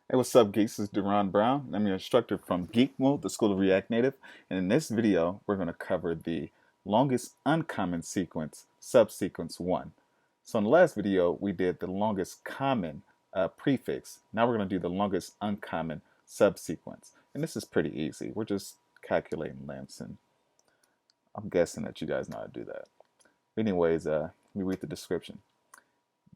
Hey, what's up, geeks? This is Darron Brown. I'm your instructor from GeekMODE, the School of React Native. And in this video, we're going to cover the longest uncommon sequence, subsequence 1. So in the last video, we did the longest common prefix. Now we're going to do the longest uncommon subsequence. And this is pretty easy. We're just calculating lengths, and I'm guessing that you guys know how to do that. Anyways, let me read the description.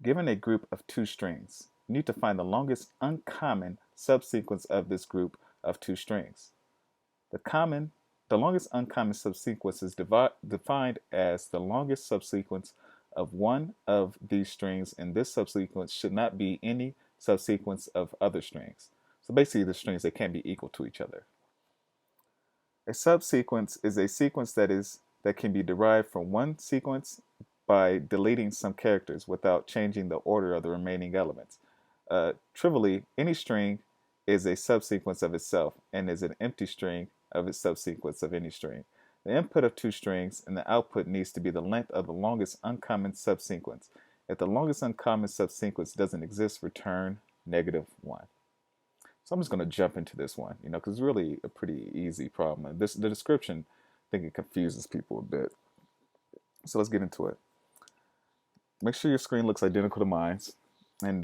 Given a group of two strings, you need to find the longest uncommon subsequence of this group of two strings. The longest uncommon subsequence is defined as the longest subsequence of one of these strings, and this subsequence should not be any subsequence of other strings. So basically, the strings, they can't be equal to each other. A subsequence is a sequence that can be derived from one sequence by deleting some characters without changing the order of the remaining elements. Trivially, any string is a subsequence of itself and is an empty string of its subsequence of any string. The input of two strings and the output needs to be the length of the longest uncommon subsequence. If the longest uncommon subsequence doesn't exist, return -1. So I'm just going to jump into this one, because it's really a pretty easy problem. And the description, I think it confuses people a bit. So let's get into it. Make sure your screen looks identical to mine, and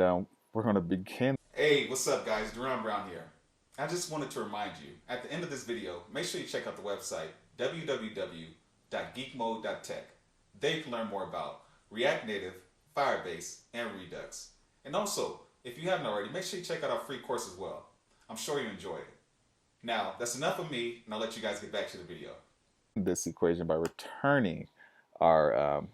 we're going to begin. Hey, what's up, guys? Darron Brown here. I just wanted to remind you, at the end of this video, make sure you check out the website www.geekmode.tech. There you can learn more about React Native, Firebase, and Redux. And also, if you haven't already, make sure you check out our free course as well. I'm sure you enjoy it. Now, that's enough of me, and I'll let you guys get back to the video. This equation by returning our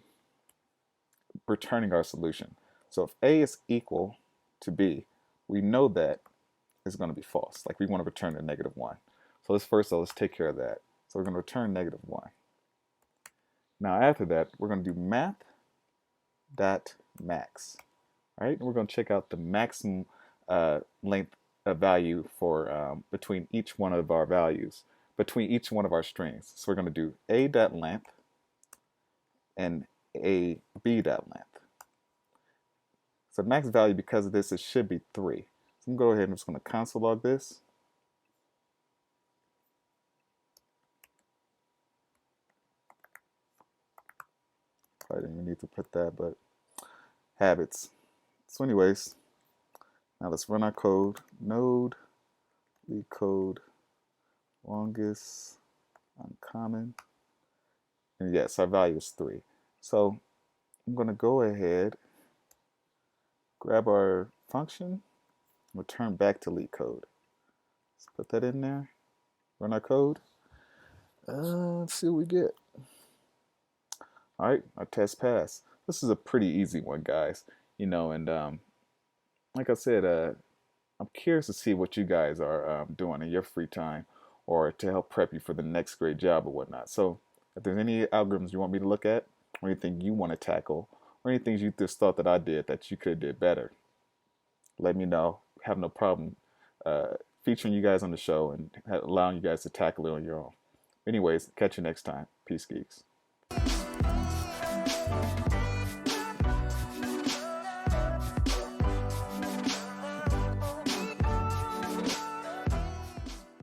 solution. So if A is equal to B, we know that it's going to be false. Like, we want to return a -1. So let's take care of that. So we're going to return -1. Now after that, we're going to do math.max. Right? And we're going to check out the maximum length of value for between each one of our values, between each one of our strings. So we're going to do a.length and b.length. So max value, because of this, it should be 3. So I'm going to go ahead and I'm just going to console log this. Probably didn't even need to put that, but habits. So anyways, now let's run our code. Node, lead code, longest, uncommon. And yes, our value is 3. So I'm going to go ahead, grab our function, return back to lead code. Let's put that in there, run our code. Let's see what we get. All right, our test passed. This is a pretty easy one, guys. And like I said, I'm curious to see what you guys are doing in your free time, or to help prep you for the next great job or whatnot. So if there's any algorithms you want me to look at, or anything you want to tackle, or any things you just thought that I did that you could have did better, let me know. Have no problem featuring you guys on the show and allowing you guys to tackle it on your own. Anyways, catch you next time. Peace, geeks.